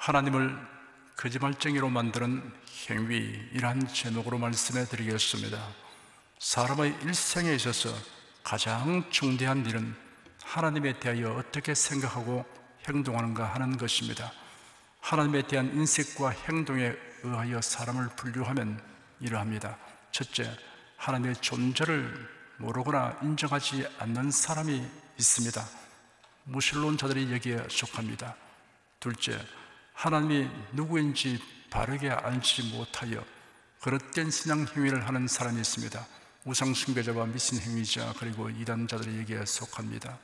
하나님을 거짓말쟁이로 만드는 행위이란 제목으로 말씀해 드리겠습니다. 사람의 일생에 있어서 가장 중대한 일은 하나님에 대하여 어떻게 생각하고 행동하는가 하는 것입니다. 하나님에 대한 인식과 행동에 의하여 사람을 분류하면 이러합니다. 첫째, 하나님의 존재를 모르거나 인정하지 않는 사람이 있습니다. 무신론자들이 여기에 속합니다. 둘째, 하나님이 누구인지 바르게 알지 못하여 그릇된 신앙 행위를 하는 사람이 있습니다. 우상 숭배자와 미신 행위자 그리고 이단자들이 여기에 속합니다.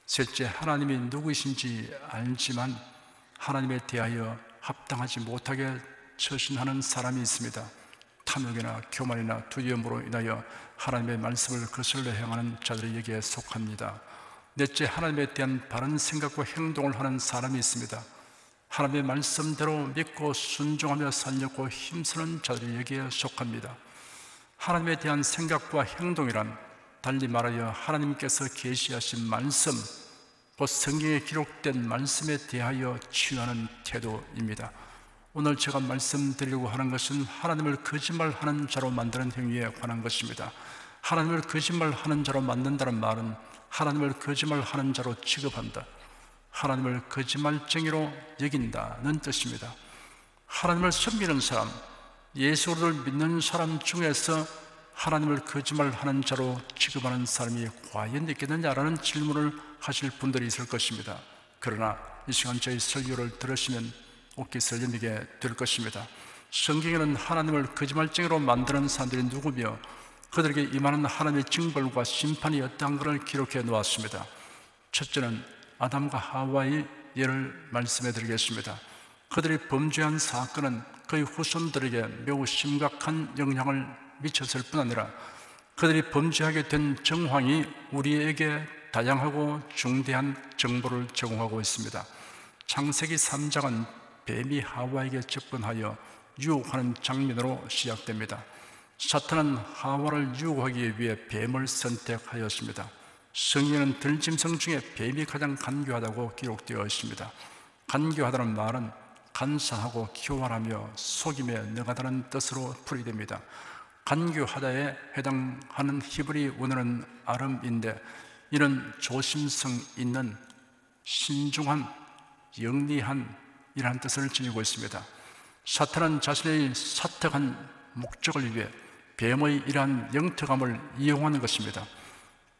셋째, 하나님이 누구이신지 알지만 하나님에 대하여 합당하지 못하게 처신하는 사람이 있습니다. 탐욕이나 교만이나 두려움으로 인하여 하나님의 말씀을 거슬러 행하는 자들이 여기에 속합니다. 넷째, 하나님에 대한 바른 생각과 행동을 하는 사람이 있습니다. 하나님의 말씀대로 믿고 순종하며 살려고 힘쓰는 자들이 여기에 속합니다. 하나님에 대한 생각과 행동이란 달리 말하여 하나님께서 계시하신 말씀, 곧 성경에 기록된 말씀에 대하여 취하는 태도입니다. 오늘 제가 말씀드리려고 하는 것은 하나님을 거짓말하는 자로 만드는 행위에 관한 것입니다. 하나님을 거짓말하는 자로 만든다는 말은 하나님을 거짓말하는 자로 취급한다, 하나님을 거짓말쟁이로 여긴다는 뜻입니다. 하나님을 섬기는 사람, 예수를 믿는 사람 중에서 하나님을 거짓말하는 자로 취급하는 사람이 과연 있겠느냐라는 질문을 하실 분들이 있을 것입니다. 그러나 이 시간 저희 설교를 들으시면 옥기설림이게 될 것입니다. 성경에는 하나님을 거짓말쟁이로 만드는 사람들이 누구며 그들에게 임하는 하나님의 징벌과 심판이 어떠한 것을 기록해 놓았습니다. 첫째는 아담과 하와의 예를 말씀해 드리겠습니다. 그들이 범죄한 사건은 그의 후손들에게 매우 심각한 영향을 미쳤을 뿐 아니라 그들이 범죄하게 된 정황이 우리에게 다양하고 중대한 정보를 제공하고 있습니다. 창세기 3장은 뱀이 하와에게 접근하여 유혹하는 장면으로 시작됩니다. 사탄은 하와를 유혹하기 위해 뱀을 선택하였습니다. 성경에는 들짐승 중에 뱀이 가장 간교하다고 기록되어 있습니다. 간교하다는 말은 간사하고 교활하며 속임에 능하다는 뜻으로 풀이됩니다. 간교하다에 해당하는 히브리 원어는 아름인데 이는 조심성 있는, 신중한, 영리한 이라는 뜻을 지니고 있습니다. 사탄은 자신의 사특한 목적을 위해 뱀의 이러한 영특함을 이용하는 것입니다.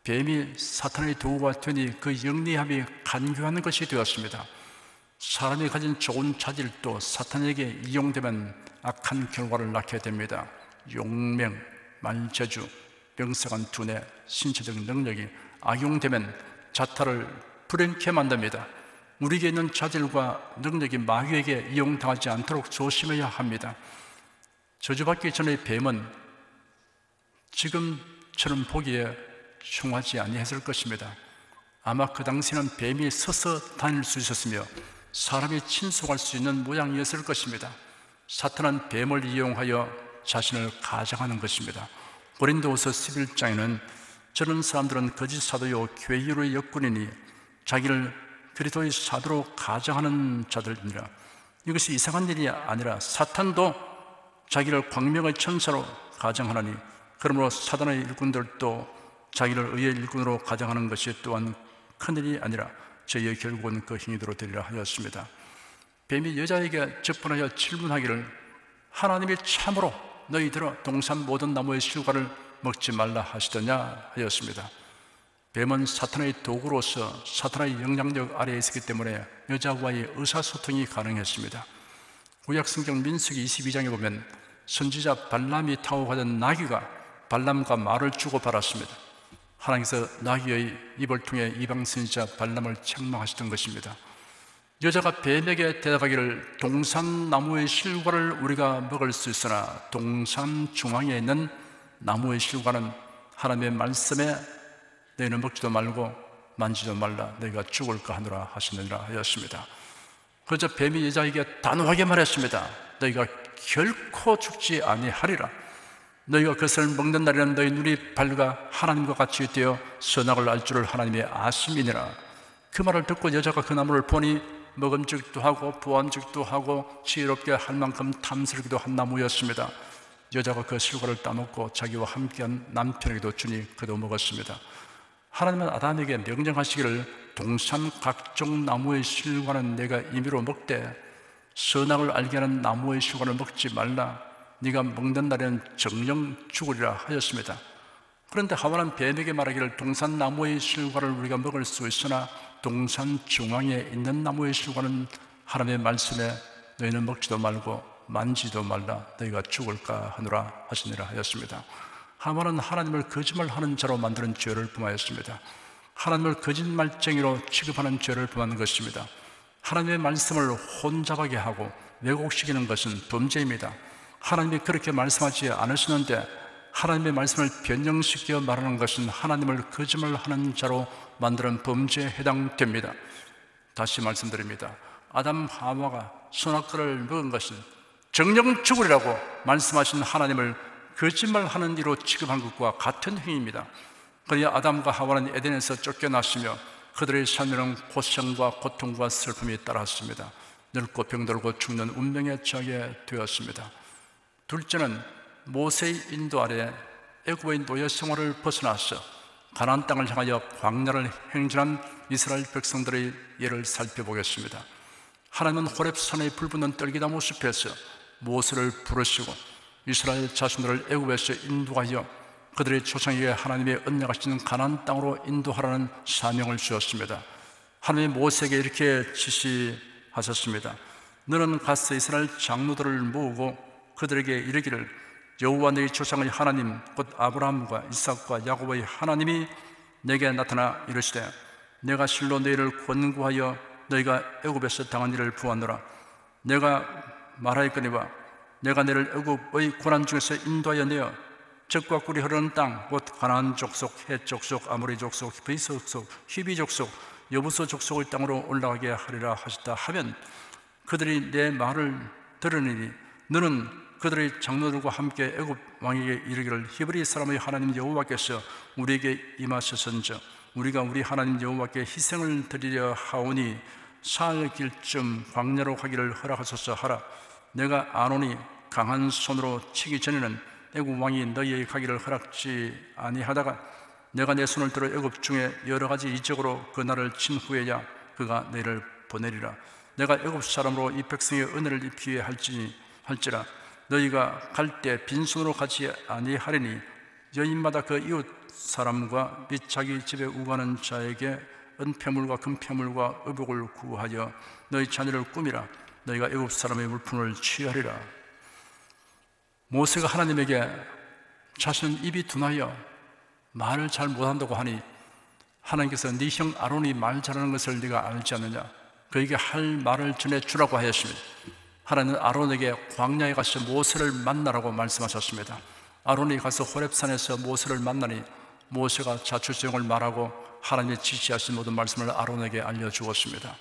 뱀이 사탄의 도구가 되니 그 영리함이 간교하는 것이 되었습니다. 사람이 가진 좋은 자질도 사탄에게 이용되면 악한 결과를 낳게 됩니다. 용맹, 말재주, 명석한 두뇌, 신체적 능력이 악용되면 자타를 불행케 만듭니다. 우리에게 있는 자질과 능력이 마귀에게 이용당하지 않도록 조심해야 합니다. 저주받기 전의 뱀은 지금처럼 보기에 흉하지 아니했을 것입니다. 아마 그 당시에는 뱀이 서서 다닐 수 있었으며 사람이 친속할 수 있는 모양이었을 것입니다. 사탄은 뱀을 이용하여 자신을 가장하는 것입니다. 고린도후서 11장에는 저런 사람들은 거짓 사도요 괴유의 역군이니 자기를 그리스도의 사도로 가장하는 자들이니라. 이것이 이상한 일이 아니라 사탄도 자기를 광명의 천사로 가장하나니 그러므로 사단의 일꾼들도 자기를 의의 일꾼으로 가장하는 것이 또한 큰일이 아니라 저희의 결국은 그 행위대로 되리라 하였습니다. 뱀이 여자에게 접근하여 질문하기를 하나님이 참으로 너희들아 동산 모든 나무의 실과를 먹지 말라 하시더냐 하였습니다. 뱀은 사탄의 도구로서 사탄의 영향력 아래에 있었기 때문에 여자와의 의사소통이 가능했습니다. 구약성경 민수기 22장에 보면 선지자 발람이 타고 가던 나귀가 발람과 말을 주고받았습니다. 하나님께서 나귀의 입을 통해 이방 선지자 발람을 책망하시던 것입니다. 여자가 뱀에게 대답하기를 동산 나무의 실과를 우리가 먹을 수 있으나 동산 중앙에 있는 나무의 실과는 하나님의 말씀에 너희는 먹지도 말고 만지도 말라 너희가 죽을까 하노라 하시느니라 하였습니다. 그러자 뱀이 여자에게 단호하게 말했습니다. 너희가 결코 죽지 아니하리라. 너희가 그것을 먹는 날에는 너희 눈이 밝아 하나님과 같이 되어 선악을 알 줄을 하나님의 아심이니라. 그 말을 듣고 여자가 그 나무를 보니 먹음직도 하고 보암직도 하고 지혜롭게 할 만큼 탐스럽기도 한 나무였습니다. 여자가 그 실과를 따먹고 자기와 함께한 남편에게도 주니 그도 먹었습니다. 하나님은 아담에게 명령하시기를 동산 각종 나무의 실과는 내가 임의로 먹되 선악을 알게 하는 나무의 실과를 먹지 말라. 네가 먹는 날에는 정령 죽으리라 하였습니다. 그런데 하와는 뱀에게 말하기를 동산 나무의 실과를 우리가 먹을 수 있으나 동산 중앙에 있는 나무의 실과는 하나님의 말씀에 너희는 먹지도 말고 만지도 말라 너희가 죽을까 하노라 하시니라 하였습니다. 하와는 하나님을 거짓말하는 자로 만드는 죄를 범하였습니다. 하나님을 거짓말쟁이로 취급하는 죄를 범하는 것입니다. 하나님의 말씀을 혼잡하게 하고 왜곡시키는 것은 범죄입니다. 하나님이 그렇게 말씀하지 않으시는데 하나님의 말씀을 변형시켜 말하는 것은 하나님을 거짓말하는 자로 만드는 범죄에 해당됩니다. 다시 말씀드립니다. 아담 하와가 선악과를 먹은 것은 정령 죽으리라고 말씀하신 하나님을 거짓말하는 이로 취급한 것과 같은 행위입니다. 그러나 아담과 하와는 에덴에서 쫓겨났으며 그들의 삶에는 고생과 고통과 슬픔이 따랐습니다. 늙고 병들고 죽는 운명에 처하게 되었습니다. 둘째는 모세의 인도 아래 애굽의 노예 생활을 벗어나서 가나안 땅을 향하여 광야를 행진한 이스라엘 백성들의 예를 살펴보겠습니다. 하나님은 호렙산의 불붙는 떨기나무 숲에서 모세를 부르시고 이스라엘 자손들을 애굽에서 인도하여 그들의 조상에게 하나님의 언약하시는 가나안 땅으로 인도하라는 사명을 주었습니다. 하나님이 모세에게 이렇게 지시하셨습니다. 너는 가서 이스라엘 장로들을 모으고 그들에게 이르기를 여호와 너희 조상의 하나님 곧 아브라함과 이삭과 야곱의 하나님이 내게 나타나 이르시되 내가 실로 너희를 권고하여 너희가 애굽에서 당한 일을 보았노라. 내가 말하였거니와 내가 너희를 애굽의 고난 중에서 인도하여 내어 젖과 꿀이 흐르는 땅 곧 가나안 족속, 헷 족속, 아모리 족속, 브리스 족속, 히비 족속, 여부서 족속의 땅으로 올라가게 하리라 하셨다 하면 그들이 내 말을 들으니 너는 그들의 장로들과 함께 애굽 왕에게 이르기를 히브리 사람의 하나님 여호와께서 우리에게 임하셨은즉 우리가 우리 하나님 여호와께 희생을 드리려 하오니 사흘 길쯤 광야로 가기를 허락하소서 하라. 내가 아론이 강한 손으로 치기 전에는 애굽 왕이 너희에게 가기를 허락지 아니하다가 내가 내 손을 들어 애굽 중에 여러 가지 이적으로 그 날을 친 후에야 그가 너희를 보내리라. 내가 애굽 사람으로 이 백성의 은혜를 입히게 할지라 너희가 갈 때 빈손으로 가지 아니하리니 여인마다 그 이웃 사람과 및 자기 집에 우가는 자에게 은폐물과 금폐물과 의복을 구하여 너희 자녀를 꾸미라. 너희가 애굽 사람의 물품을 취하리라. 모세가 하나님에게 자신은 입이 둔하여 말을 잘 못한다고 하니 하나님께서 네 형 아론이 말 잘하는 것을 네가 알지 않느냐, 그에게 할 말을 전해주라고 하였습니다. 하나님은 아론에게 광야에 가서 모세를 만나라고 말씀하셨습니다. 아론이 가서 호렙산에서 모세를 만나니 모세가 자초지종을 말하고 하나님의 지시하신 모든 말씀을 아론에게 알려주었습니다.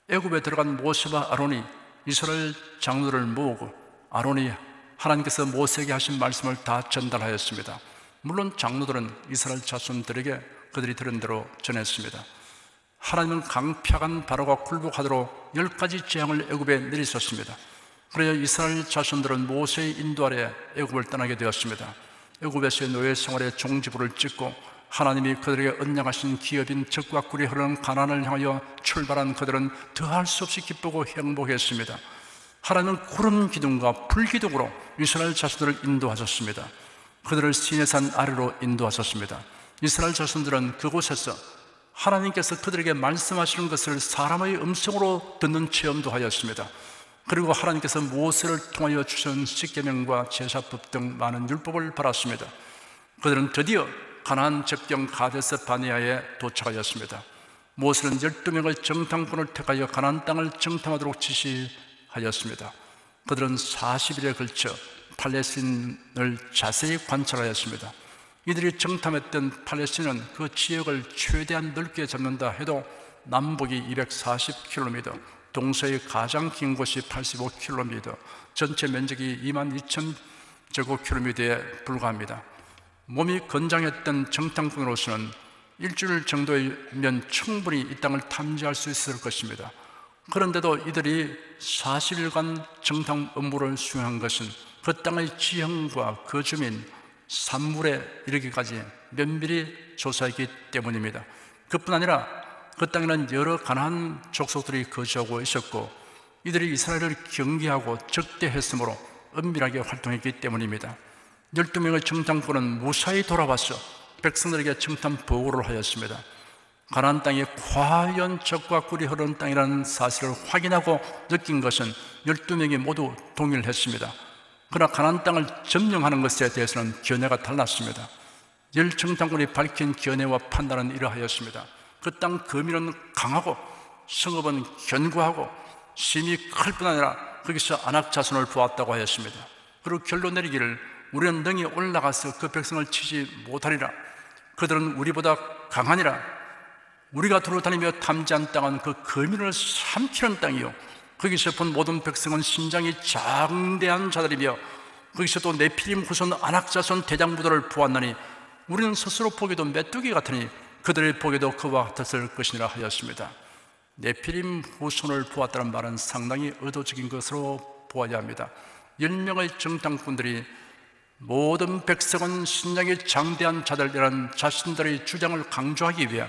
애굽에 들어간 모세와 아론이 이스라엘 장로들을 모으고 아론이 하나님께서 모세에게 하신 말씀을 다 전달하였습니다. 물론 장로들은 이스라엘 자손들에게 그들이 들은 대로 전했습니다. 하나님은 강팍한 바로가 굴복하도록 10가지 재앙을 애굽에 내리셨습니다. 그래야 이스라엘 자손들은 모세의 인도 아래 애굽을 떠나게 되었습니다. 애굽에서의 노예 생활에 종지부를 찍고 하나님이 그들에게 언약하신 기업인 젖과 꿀이 흐르는 가나안을 향하여 출발한 그들은 더할 수 없이 기쁘고 행복했습니다. 하나님은 구름 기둥과 불 기둥으로 이스라엘 자손들을 인도하셨습니다. 그들을 시내산 아래로 인도하셨습니다. 이스라엘 자손들은 그곳에서 하나님께서 그들에게 말씀하시는 것을 사람의 음성으로 듣는 체험도 하였습니다. 그리고 하나님께서 모세를 통하여 주신 십계명과 제사법 등 많은 율법을 받았습니다. 그들은 드디어 가나안 접경 가데스 바네아에 도착하였습니다. 모세는 12명의 정탐꾼을 택하여 가나안 땅을 정탐하도록 지시하였습니다. 그들은 40일에 걸쳐 팔레스틴을 자세히 관찰하였습니다. 이들이 정탐했던 팔레스틴은 그 지역을 최대한 넓게 잡는다 해도 남북이 240km, 동서의 가장 긴 곳이 85km, 전체 면적이 22,000제곱킬로미터에 불과합니다. 몸이 건장했던 정탐꾼으로서는 일주일 정도이면 충분히 이 땅을 탐지할 수 있을 것입니다. 그런데도 이들이 40일간 정탐 업무를 수행한 것은 그 땅의 지형과 그 주민, 산물에 이르기까지 면밀히 조사했기 때문입니다. 그뿐 아니라 그 땅에는 여러 가나안 족속들이 거주하고 있었고 이들이 이스라엘을 경계하고 적대했으므로 은밀하게 활동했기 때문입니다. 12명의 정탐꾼은 무사히 돌아와서 백성들에게 정탐 보고를 하였습니다. 가나안 땅이 과연 적과 꿀이 흐르는 땅이라는 사실을 확인하고 느낀 것은 12명이 모두 동일했습니다. 그러나 가나안 땅을 점령하는 것에 대해서는 견해가 달랐습니다. 10정탐꾼이 밝힌 견해와 판단은 이러하였습니다. 그 땅 거민은 강하고 성읍은 견고하고 심이 클 뿐 아니라 거기서 안악 자손을 보았다고 하였습니다. 그리고 결론 내리기를 우리는 능히 올라가서 그 백성을 치지 못하리라. 그들은 우리보다 강하니라. 우리가 돌아다니며 탐지한 땅은 그 거민을 삼키는 땅이요 거기서 본 모든 백성은 신장이 장대한 자들이며 거기서 또 네피림 후손 아낙 자손 대장부들을 보았나니 우리는 스스로 보기도 메뚜기 같으니 그들을 보기도 그와 같았을 것이니라 하였습니다. 네피림 후손을 보았다는 말은 상당히 의도적인 것으로 보아야 합니다. 10명의 정탐꾼들이 모든 백성은 신장이 장대한 자들이라는 자신들의 주장을 강조하기 위해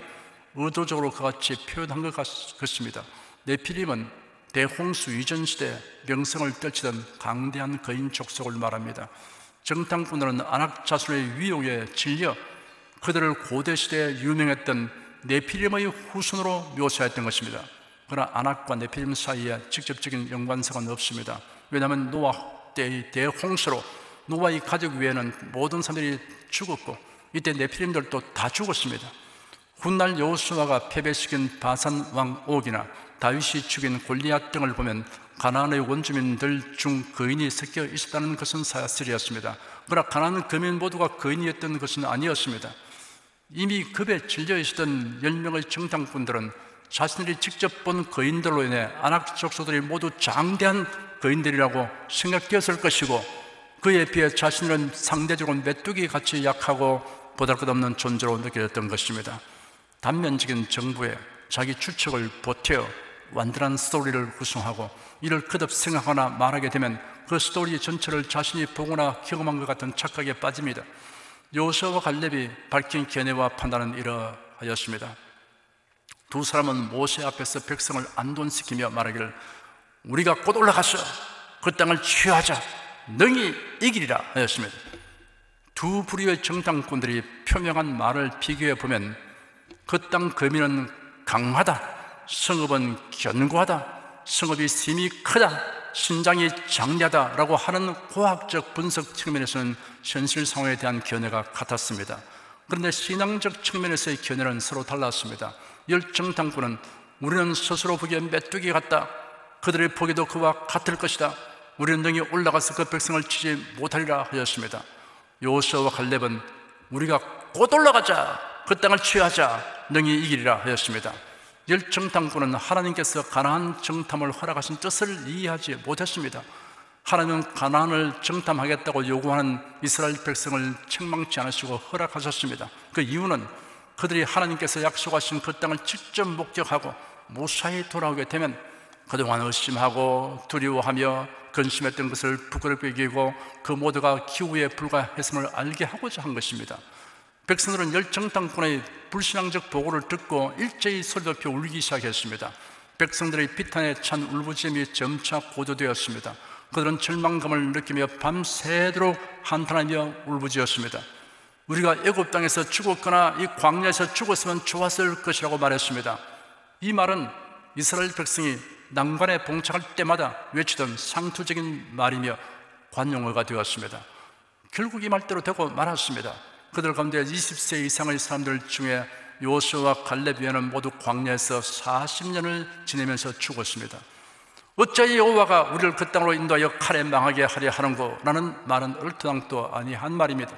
의도적으로 그같이 표현한 것 같습니다. 네피림은 대홍수 이전 시대 명성을 떨치던 강대한 거인 족속을 말합니다. 정탐꾼들은 아낙 자손의 위용에 질려 그들을 고대 시대에 유명했던 네피림의 후손으로 묘사했던 것입니다. 그러나 아낙과 네피림 사이에 직접적인 연관성은 없습니다. 왜냐하면 노아 때의 대홍수로 노아의 가족 외에는 모든 사람들이 죽었고 이때 네피림들도 다 죽었습니다. 훗날 여호수아가 패배시킨 바산 왕 옥이나 다윗이 죽인 골리앗 등을 보면 가나안의 원주민들 중 거인이 섞여 있었다는 것은 사실이었습니다. 그러나 가나안 거민 모두가 거인이었던 것은 아니었습니다. 이미 급에 질려 있었던 10명의 정탐꾼들은 자신들이 직접 본 거인들로 인해 아낙 족속들이 모두 장대한 거인들이라고 생각되었을 것이고 그에 비해 자신들은 상대적으로 메뚜기 같이 약하고 보잘것없는 존재로 느껴졌던 것입니다. 단면적인 정부에 자기 추측을 보태어 완전한 스토리를 구성하고 이를 거듭 생각하거나 말하게 되면 그 스토리 전체를 자신이 보거나 경험한 것 같은 착각에 빠집니다. 여호수아와 갈렙이 밝힌 견해와 판단은 이러하였습니다. 두 사람은 모세 앞에서 백성을 안돈시키며 말하기를 우리가 곧 올라가서 그 땅을 취하자 능히 이기리라 하였습니다. 두 부류의 정탐꾼들이 표명한 말을 비교해 보면 그 땅 거민은 강하다, 성읍은 견고하다, 성읍이 심이 크다, 신장이 장대하다라고 하는 과학적 분석 측면에서는 현실 상황에 대한 견해가 같았습니다. 그런데 신앙적 측면에서의 견해는 서로 달랐습니다. 10정탐꾼은 우리는 스스로 보기에 메뚜기 같다, 그들의 보기도 그와 같을 것이다, 우리는 능히 올라가서 그 백성을 치지 못하리라 하였습니다. 여호수아와 갈렙은 우리가 곧 올라가자, 그 땅을 취하자, 능히 이기리라 하였습니다. 10정탐꾼은 하나님께서 가나안 정탐을 허락하신 뜻을 이해하지 못했습니다. 하나님은 가나안을 정탐하겠다고 요구하는 이스라엘 백성을 책망치 않으시고 허락하셨습니다. 그 이유는 그들이 하나님께서 약속하신 그 땅을 직접 목격하고 무사히 돌아오게 되면 그동안 의심하고 두려워하며 근심했던 것을 부끄럽게 여기고 그 모두가 기후에 불과했음을 알게 하고자 한 것입니다. 백성들은 10정탐꾼의 불신앙적 보고를 듣고 일제히 소리 높여 울기 시작했습니다. 백성들의 비탄에 찬 울부짖음이 점차 고조되었습니다. 그들은 절망감을 느끼며 밤새도록 한탄하며 울부짖었습니다. 우리가 애굽 땅에서 죽었거나 이 광야에서 죽었으면 좋았을 것이라고 말했습니다. 이 말은 이스라엘 백성이 난관에 봉착할 때마다 외치던 상투적인 말이며 관용어가 되었습니다. 결국 이 말대로 되고 말았습니다. 그들 가운데 20세 이상의 사람들 중에 여호수아와 갈렙 외에는 모두 광야에서 40년을 지내면서 죽었습니다. 어찌 여호와가 우리를 그 땅으로 인도하여 칼에 망하게 하려 하는고? 라는 말은 얼토당토 아니한 말입니다.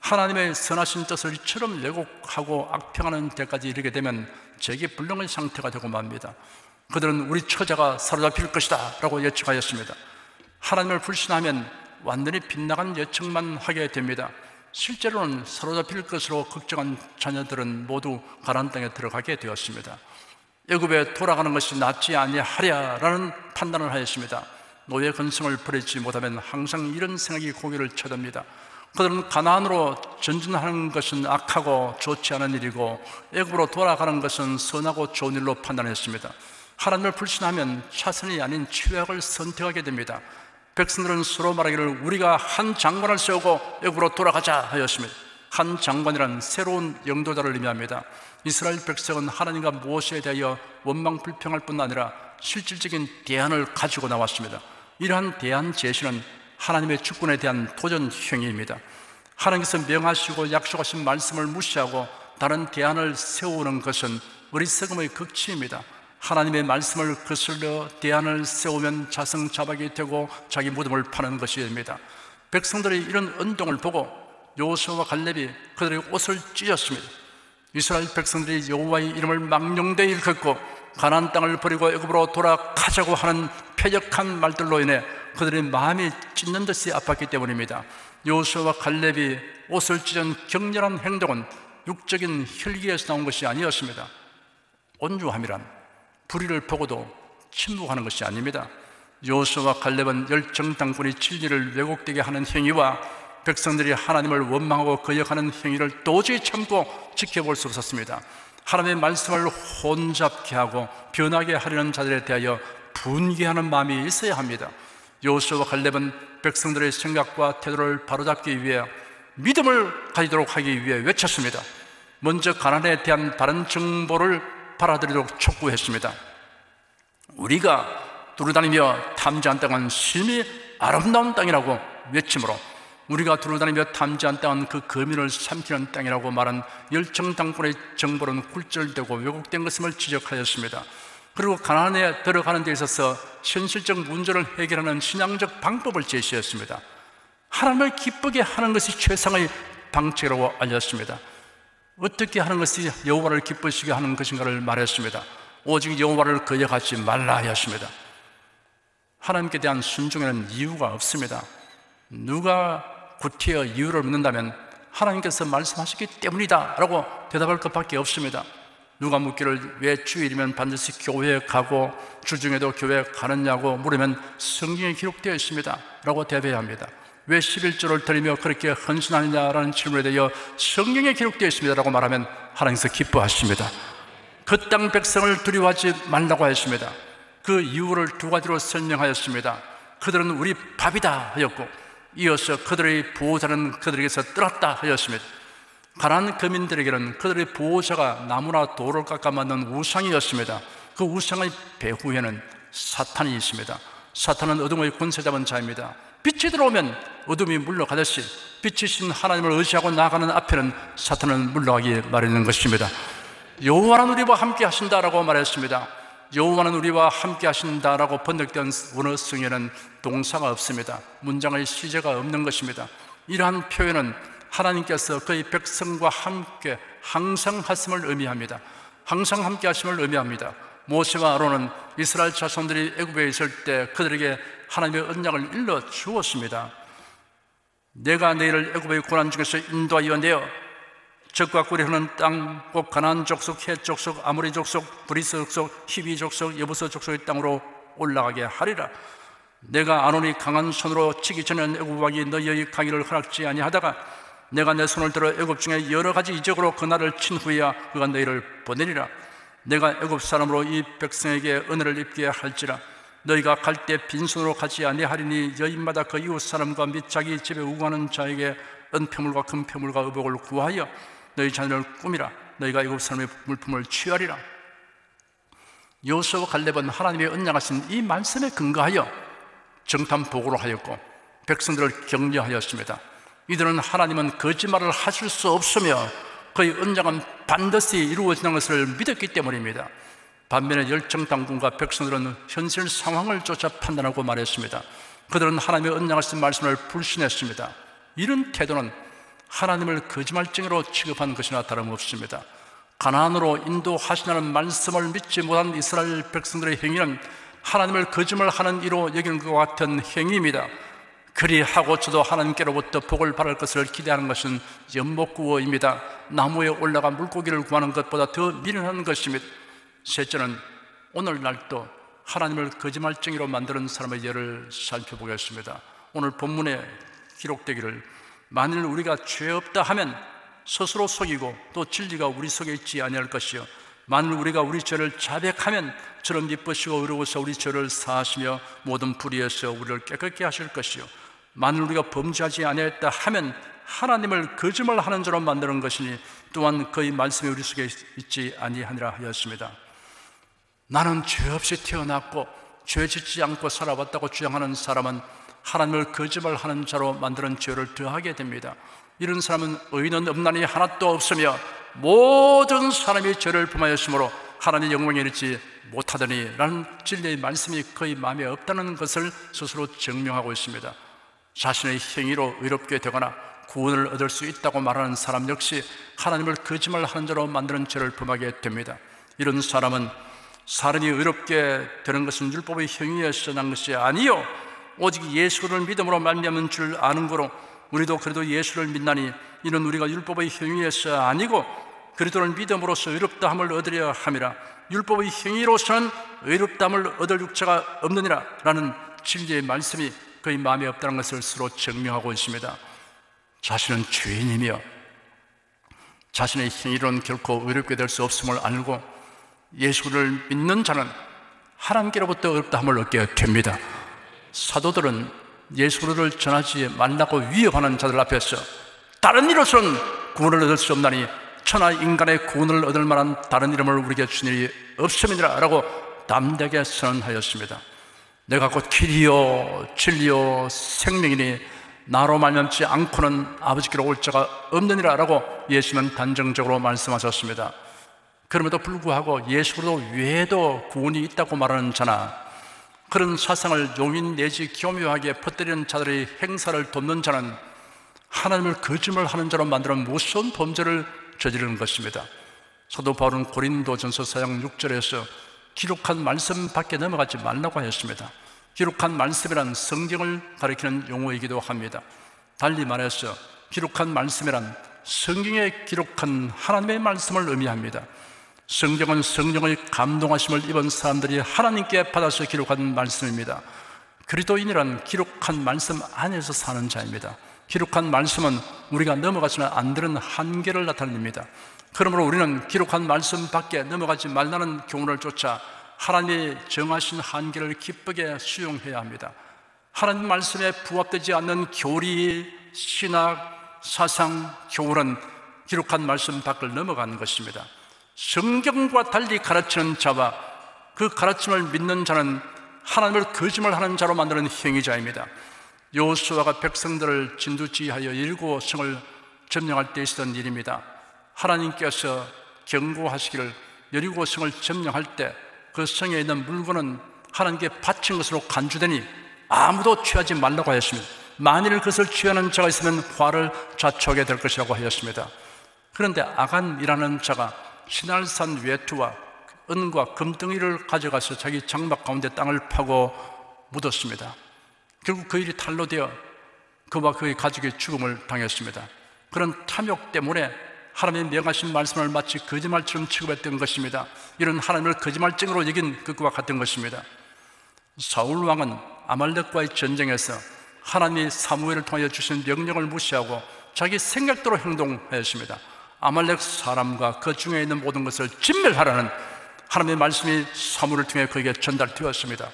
하나님의 선하신 뜻을 이처럼 왜곡하고 악평하는 데까지 이르게 되면 재기불능의 상태가 되고 맙니다. 그들은 우리 처자가 사로잡힐 것이다 라고 예측하였습니다. 하나님을 불신하면 완전히 빗나간 예측만 하게 됩니다. 실제로는 사로잡힐 것으로 걱정한 자녀들은 모두 가나안 땅에 들어가게 되었습니다. 애굽에 돌아가는 것이 낫지 아니하랴라는 판단을 하였습니다. 노예 근성을 버리지 못하면 항상 이런 생각이 고개를 쳐듭니다. 그들은 가나안으로 전진하는 것은 악하고 좋지 않은 일이고 애굽으로 돌아가는 것은 선하고 좋은 일로 판단했습니다. 하나님을 불신하면 차선이 아닌 최악을 선택하게 됩니다. 백성들은 서로 말하기를 우리가 한 장관을 세우고 애굽으로 돌아가자 하였습니다. 한 장관이란 새로운 영도자를 의미합니다. 이스라엘 백성은 하나님과 모세에 대하여 원망 불평할 뿐 아니라 실질적인 대안을 가지고 나왔습니다. 이러한 대안 제시는 하나님의 주권에 대한 도전 행위입니다. 하나님께서 명하시고 약속하신 말씀을 무시하고 다른 대안을 세우는 것은 어리석음의 극치입니다. 하나님의 말씀을 거슬러 대안을 세우면 자성자박이 되고 자기 무덤을 파는 것이 됩니다. 백성들이 이런 운동을 보고 여호수아와 갈렙이 그들의 옷을 찢었습니다. 이스라엘 백성들이 여호와의 이름을 망령되이 일컫고 가나안 땅을 버리고 애굽으로 돌아가자고 하는 패역한 말들로 인해 그들의 마음이 찢는 듯이 아팠기 때문입니다. 여호수아와 갈렙이 옷을 찢은 격렬한 행동은 육적인 혈기에서 나온 것이 아니었습니다. 온유함이란 불의를 보고도 침묵하는 것이 아닙니다. 여호수아와 갈렙은 열정당군이 진리를 왜곡되게 하는 행위와 백성들이 하나님을 원망하고 거역하는 행위를 도저히 참고 지켜볼 수 없었습니다. 하나님의 말씀을 혼잡케 하고 변하게 하려는 자들에 대하여 분개하는 마음이 있어야 합니다. 여호수아와 갈렙은 백성들의 생각과 태도를 바로잡기 위해 믿음을 가지도록 하기 위해 외쳤습니다. 먼저 가나안에 대한 바른 정보를 받아들이도록 촉구했습니다. 우리가 두루다니며 탐지한 땅은 심히 아름다운 땅이라고 외침으로 우리가 두루다니며 탐지한 땅은 그 거민을 삼키는 땅이라고 말한 열정당군의 정보는 굴절되고 왜곡된 것임을 지적하였습니다. 그리고 가나안에 들어가는 데 있어서 현실적 문제를 해결하는 신앙적 방법을 제시했습니다. 하나님을 기쁘게 하는 것이 최상의 방책이라고 알렸습니다. 어떻게 하는 것이 여호와를 기쁘시게 하는 것인가를 말했습니다. 오직 여호와를 거역하지 말라 하였습니다. 하나님께 대한 순종에는 이유가 없습니다. 누가 구태여 이유를 묻는다면 하나님께서 말씀하셨기 때문이다 라고 대답할 것밖에 없습니다. 누가 묻기를 왜 주일이면 반드시 교회에 가고 주중에도 교회에 가느냐고 물으면 성경에 기록되어 있습니다 라고 대답해야 합니다. 왜 11조를 드리며 그렇게 헌신하느냐라는 질문에 대하여 성경에 기록되어 있습니다 라고 말하면 하나님께서 기뻐하십니다. 그 땅 백성을 두려워하지 말라고 하였습니다. 그 이유를 두 가지로 설명하였습니다. 그들은 우리 밥이다 하였고 이어서 그들의 보호자는 그들에게서 떠났다 하였습니다. 가나안 거민들에게는 그들의 보호자가 나무나 돌을 깎아 만든 우상이었습니다. 그 우상의 배후에는 사탄이 있습니다. 사탄은 어둠의 권세 잡은 자입니다. 빛이 들어오면 어둠이 물러가듯이 빛이신 하나님을 의지하고 나아가는 앞에는 사탄은 물러가기 마련인 것입니다. 여호와는 우리와 함께 하신다라고 말했습니다. 여호와는 우리와 함께 하신다라고 번역된 원어성에는 동사가 없습니다. 문장의 시제가 없는 것입니다. 이러한 표현은 하나님께서 그의 백성과 함께 항상 하심을 의미합니다. 항상 함께 하심을 의미합니다. 모세와 아론은 이스라엘 자손들이 애굽에 있을 때 그들에게 하나님의 언약을 일러 주었습니다. 내가 너희를 애굽의 고난 중에서 인도하여 내어 적과 꿀이 흐르는 땅, 곧 가나안 족속, 헷 족속, 아모리 족속, 브리스 족속, 히비 족속, 여부스 족속의 땅으로 올라가게 하리라. 내가 아론이 강한 손으로 치기 전에는 애굽 왕이 너희의 가기를 허락지 아니하다가 내가 내 손을 들어 애굽 중에 여러 가지 이적으로 그 날을 친 후에야 그가 너희를 보내리라. 내가 애굽 사람으로 이 백성에게 은혜를 입게 할지라. 너희가 갈 때 빈손으로 가지 아니하리니 여인마다 그 이웃 사람과 및 자기 집에 우거하는 자에게 은폐물과 금폐물과 의복을 구하여 너희 자녀를 꾸미라. 너희가 애굽 사람의 물품을 취하리라. 여호수아와 갈렙은 하나님의 언약하신 이 말씀에 근거하여 정탐 보고를 하였고 백성들을 격려하였습니다. 이들은 하나님은 거짓말을 하실 수 없으며 그의 언약은 반드시 이루어지는 것을 믿었기 때문입니다. 반면에 열정당군과 백성들은 현실 상황을 쫓아 판단하고 말했습니다. 그들은 하나님의 언약하신 말씀을 불신했습니다. 이런 태도는 하나님을 거짓말쟁이로 취급한 것이나 다름없습니다. 가나안으로 인도하시라는 말씀을 믿지 못한 이스라엘 백성들의 행위는 하나님을 거짓말하는 이로 여기는 것과 같은 행위입니다. 그리하고 저도 하나님께로부터 복을 받을 것을 기대하는 것은 연못구어입니다. 나무에 올라가 물고기를 구하는 것보다 더 미련한 것입니다. 셋째는 오늘날도 하나님을 거짓말쟁이로 만드는 사람의 예를 살펴보겠습니다. 오늘 본문에 기록되기를 만일 우리가 죄 없다 하면 스스로 속이고 또 진리가 우리 속에 있지 아니할 것이요 만일 우리가 우리 죄를 자백하면 저를 미쁘시고 의로우사 우리 죄를 사하시며 모든 불의에서 우리를 깨끗게 하실 것이요 만일 우리가 범죄하지 아니했다 하면 하나님을 거짓말하는 자로 만드는 것이니 또한 그의 말씀이 우리 속에 있지 아니하니라 하였습니다. 나는 죄 없이 태어났고 죄 짓지 않고 살아왔다고 주장하는 사람은 하나님을 거짓말하는 자로 만드는 죄를 더하게 됩니다. 이런 사람은 의인은 없나니 하나도 없으며 모든 사람이 죄를 범하였으므로 하나님의 영광에 이르지 못하더니 라는 진리의 말씀이 그의 마음에 없다는 것을 스스로 증명하고 있습니다. 자신의 행위로 의롭게 되거나 구원을 얻을 수 있다고 말하는 사람 역시 하나님을 거짓말하는 자로 만드는 죄를 범하게 됩니다. 이런 사람은 사람이 의롭게 되는 것은 율법의 행위에서 난 것이 아니요 오직 예수를 믿음으로 말미암은 줄 아는 거로 우리도 그래도 예수를 믿나니 이는 우리가 율법의 행위에서 아니고 그리스도를 믿음으로써 의롭다함을 얻으려 함이라. 율법의 행위로서는 의롭다함을 얻을 육체가 없느니라 라는 진리의 말씀이 그의 마음에 없다는 것을 스스로 증명하고 있습니다. 자신은 죄인이며 자신의 행위로는 결코 의롭게 될 수 없음을 알고 예수를 믿는 자는 하나님께로부터 의롭다함을 얻게 됩니다. 사도들은 예수를 전하지 말라고 위협하는 자들 앞에서 다른 이로서는 구원을 얻을 수 없나니 천하 인간의 구원을 얻을 만한 다른 이름을 우리에게 준 일이 없음이니라 라고 담대하게 선언하였습니다. 내가 곧 길이요 진리요 생명이니 나로 말미암지 않고는 아버지께로 올 자가 없느니라 라고 예수님은 단정적으로 말씀하셨습니다. 그럼에도 불구하고 예수로 외에도 구원이 있다고 말하는 자나 그런 사상을 용인 내지 교묘하게 퍼뜨리는 자들의 행사를 돕는 자는 하나님을 거짓말하는 자로 만드는 무서운 범죄를 저지르는 것입니다. 사도 바울은 고린도전서 4장 6절에서 기록한 말씀 밖에 넘어가지 말라고 하였습니다. 기록한 말씀이란 성경을 가리키는 용어이기도 합니다. 달리 말해서 기록한 말씀이란 성경에 기록한 하나님의 말씀을 의미합니다. 성경은 성령의 감동하심을 입은 사람들이 하나님께 받아서 기록한 말씀입니다. 그리스도인이란 기록한 말씀 안에서 사는 자입니다. 기록한 말씀은 우리가 넘어가서는 안 되는 한계를 나타냅니다. 그러므로 우리는 기록한 말씀 밖에 넘어가지 말라는 교훈을 쫓아 하나님이 정하신 한계를 기쁘게 수용해야 합니다. 하나님 말씀에 부합되지 않는 교리, 신학, 사상, 교훈은 기록한 말씀 밖을 넘어가는 것입니다. 성경과 달리 가르치는 자와 그 가르침을 믿는 자는 하나님을 거짓말하는 자로 만드는 행위자입니다. 여호수아가 백성들을 진두지휘하여 여리고 성을 점령할 때 있었던 일입니다. 하나님께서 경고하시기를 여리고 성을 점령할 때 그 성에 있는 물건은 하나님께 바친 것으로 간주되니 아무도 취하지 말라고 하였습니다. 만일 그것을 취하는 자가 있으면 화를 자초하게 될 것이라고 하였습니다. 그런데 아간이라는 자가 시날산 외투와 은과 금덩이를 가져가서 자기 장막 가운데 땅을 파고 묻었습니다. 결국 그 일이 탄로되어 그와 그의 가족이 죽음을 당했습니다. 그런 탐욕 때문에 하나님의 명하신 말씀을 마치 거짓말처럼 취급했던 것입니다. 이런 하나님을 거짓말쟁이로 여긴 그와 같은 것입니다. 사울 왕은 아말렉과의 전쟁에서 하나님이 사무엘을 통하여 주신 명령을 무시하고 자기 생각대로 행동하였습니다. 아말렉 사람과 그 중에 있는 모든 것을 진멸하라는 하나님의 말씀이 사무엘을 통해 그에게 전달되었습니다.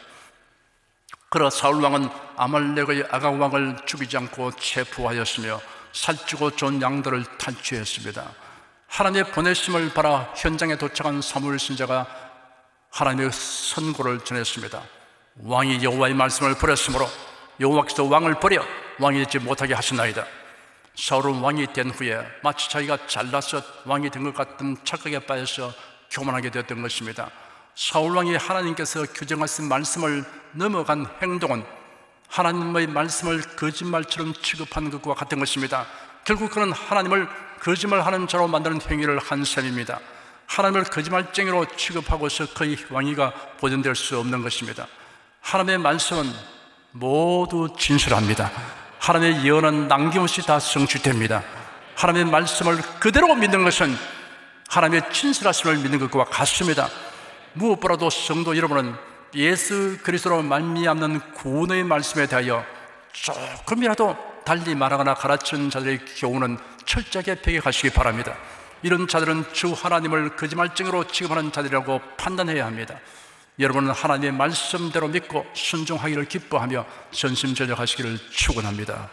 그러나 사울 왕은 아말렉의 아각 왕을 죽이지 않고 체포하였으며 살찌고 좋은 양들을 탈취했습니다. 하나님의 보내심을 바라 현장에 도착한 사무엘 신자가 하나님의 선고를 전했습니다. 왕이 여호와의 말씀을 버렸으므로 여호와께서 왕을 버려 왕이 되지 못하게 하시나이다. 사울은 왕이 된 후에 마치 자기가 잘나서 왕이 된 것 같은 착각에 빠져서 교만하게 되었던 것입니다. 사울 왕이 하나님께서 규정하신 말씀을 넘어간 행동은 하나님의 말씀을 거짓말처럼 취급하는 것과 같은 것입니다. 결국 그는 하나님을 거짓말하는 자로 만드는 행위를 한 셈입니다. 하나님을 거짓말쟁이로 취급하고서 그의 왕위가 보존될 수 없는 것입니다. 하나님의 말씀은 모두 진실합니다. 하나님의 예언은 남김없이 다 성취됩니다. 하나님의 말씀을 그대로 믿는 것은 하나님의 진실하심을 믿는 것과 같습니다. 무엇보다도 성도 여러분은 예수 그리스도로 말미암는 구원의 말씀에 대하여 조금이라도 달리 말하거나 가르치는 자들의 교훈은 철저하게 배격하시기 바랍니다. 이런 자들은 주 하나님을 거짓말쟁이로 취급하는 자들이라고 판단해야 합니다. 여러분은 하나님의 말씀대로 믿고 순종하기를 기뻐하며 전심전력하시기를 축원합니다.